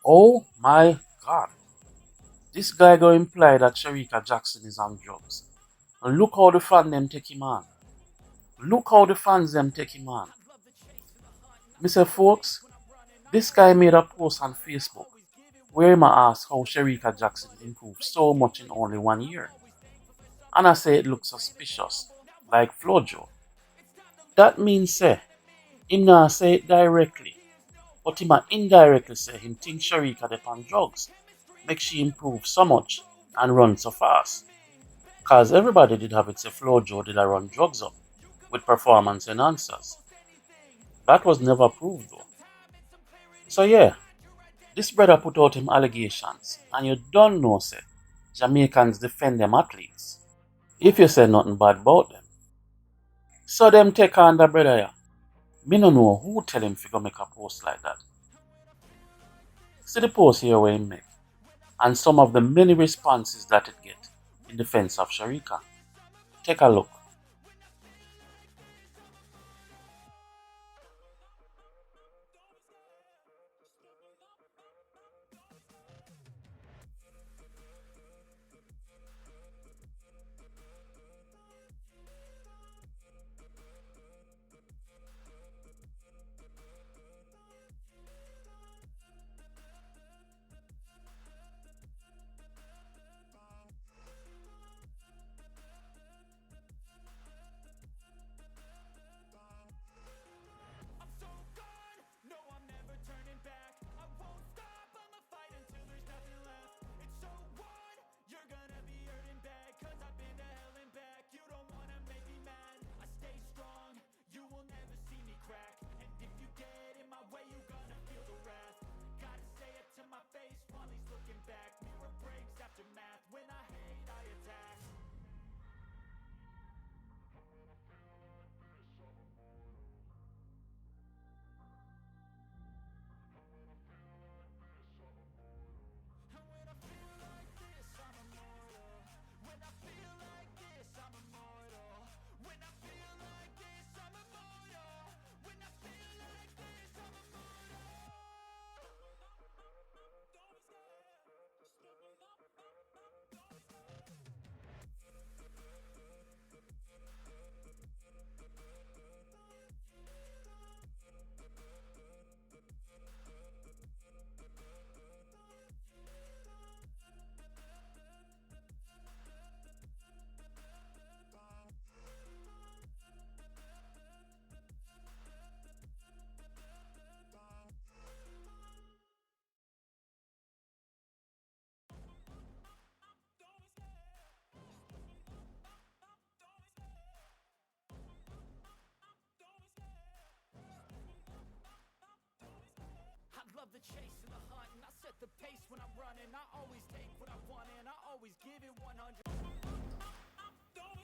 Oh my god. This guy go imply that Shericka Jackson is on drugs. And look how the fans them take him on. Look how the fans them take him on. Mr. Folks, this guy made a post on Facebook where he asked how Shericka Jackson improved so much in only 1 year. And I say it looks suspicious, like Flojo. That means say, him not say it directly, but him a indirectly say him think Shericka dey on drugs, make she improve so much and run so fast. Cause everybody did have it say Flojo did I run drugs up with performance enhancers. That was never proved though. So yeah, this brother put out him allegations and you don't know say Jamaicans defend them athletes. If you say nothing bad about them. So them take on the brother yeah. Me no know who tell him to go make a post like that. See the post here where he make and some of the many responses that it get in defense of Shericka. Take a look.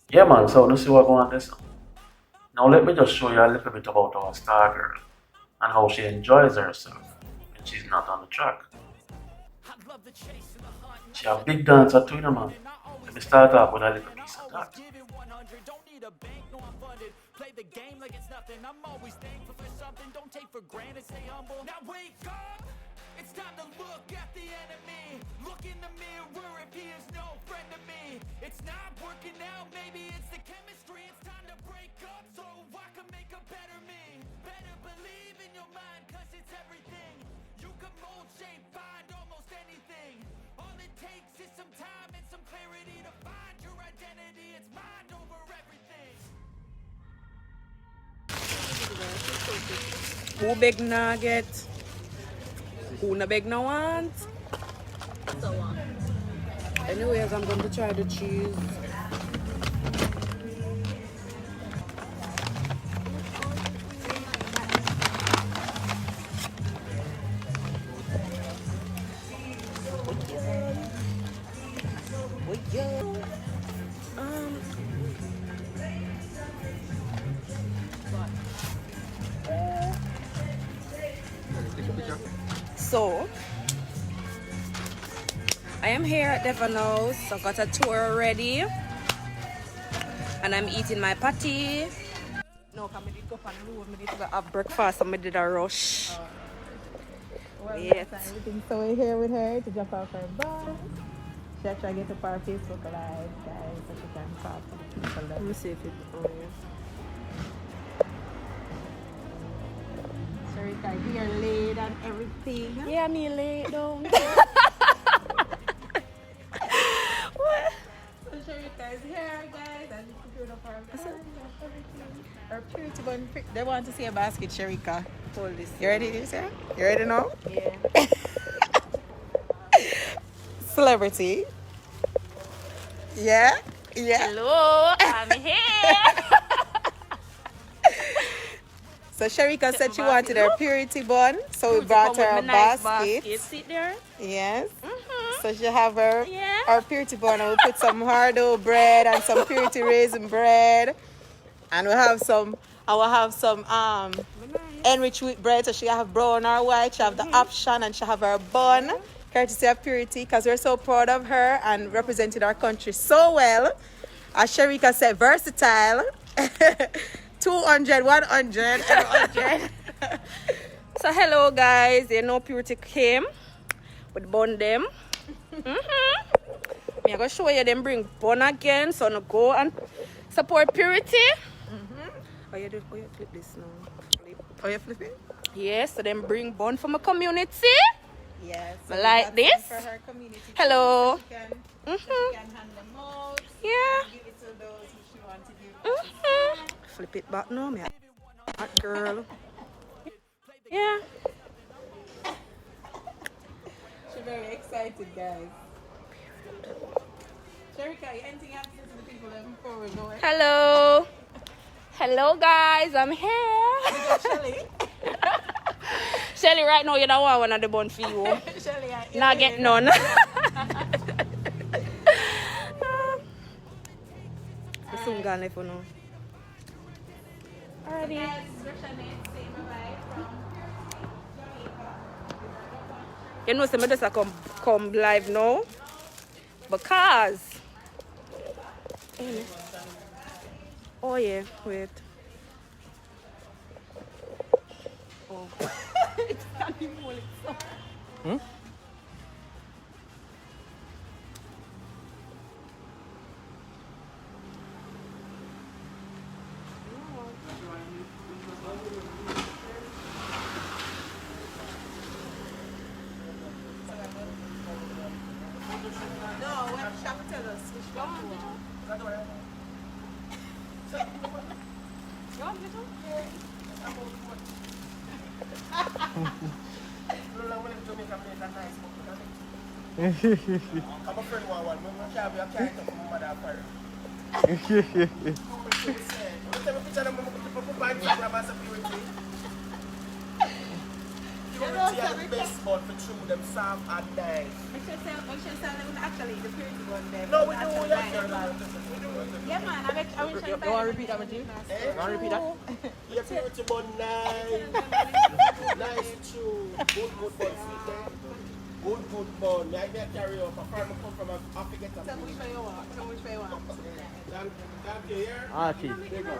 Yeah man, so let's see what going on this. Now let me just show you a little bit about our star girl and how she enjoys herself when she's not on the track. She a big dancer too, you know, man. Let me start off with a little piece of that. Who beg nugget? Who no beg no want? Anyways, I'm going to try the cheese. So, I am here at Devon House. I got a tour already. And I'm eating my patty. No, I did go on the road. I did to have breakfast and I did a rush. Wait. Everything. So we're here with her to drop off her bun. She actually get up our Facebook Live, guys, so she can talk to the people. Let me see if it. Oh, yeah. Shericka, here laid and everything. Yeah, me lay it down. So Shericka is here, guys, and she put up her bun and everything. Her purity bun. They want to see a basket, Shericka. Hold this. You ready, sir? You ready now? Yeah. Celebrity. Yeah? Yeah. Hello, I'm here. So Shericka said she wanted her purity bun, so we brought her a basket. Sit there. Yes. So she have her Yeah. our purity bun, and we put some hardo bread and some purity raisin bread, and we have some. I will have some enriched wheat bread. So she have brown or white. She have the option, and she have her bun, courtesy of Purity, because we're so proud of her and represented our country so well. As Shericka said, versatile. 200, 100, 100. So hello guys, you know Purity came with bun them. Me I gonna show you them bring bun again, so no go and support Purity. Oh you flip this now. Flip. Oh, you flip it? Yes, so them bring bun from a community. Yes. I like we got this. some for her community. Hello. So she can hand them out. Yeah. Give it to those who she wants to give. Flip it back now, me. Hot girl. Yeah. She's very excited, guys. Shericka, anything you have to say to the people before we go? Hello. Hello guys, I'm here. Shelly. Shelly, right now you don't want one of the bun for you. Shelly, Not get none. I soon gone left for now. Alrighty. You know, some of us come live now because. Oh yeah, wait. Oh. It's standing full. No, when shop tell us which one to go. Best bun for chew them soft and nice. Make sure say actually the purity one there. No, we do. Yeah, man. I want to repeat that, Matthew. Want to repeat that? Your purity bun nice. Nice chew. Good bun, sweet. Good bun. I get carry up. I come from Africa. Tell me which way you want. Thank you, here. Ah, cheese. There you go.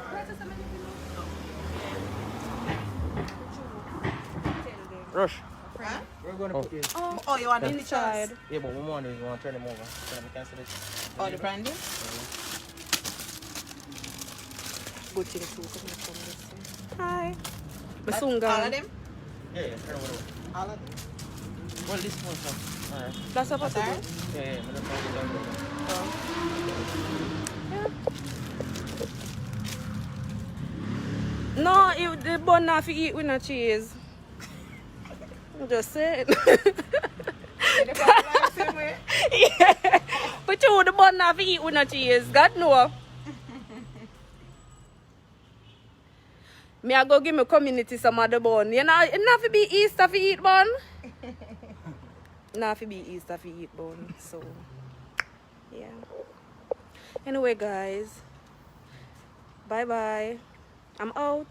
Rush. Huh? We're going to put this. Oh, you want the Inside. Yeah, but we want to turn them over. So we can see this. Oh, the brandy? Good thing too. Hi. I soon All gone. of them? Yeah, turn them over. All of them. Well, this one, sir. Alright. That's a possible. Sorry? Yeah, I'm going to turn it down. No, the bun not for eat with no cheese. I'm just saying. Yeah. But you, the bun not for eat with no cheese. God know. Me I go give my community some of the bun. You know, it not for be Easter for eat bun. Not for be Easter for eat bun. So, yeah. Anyway, guys. Bye-bye. I'm out.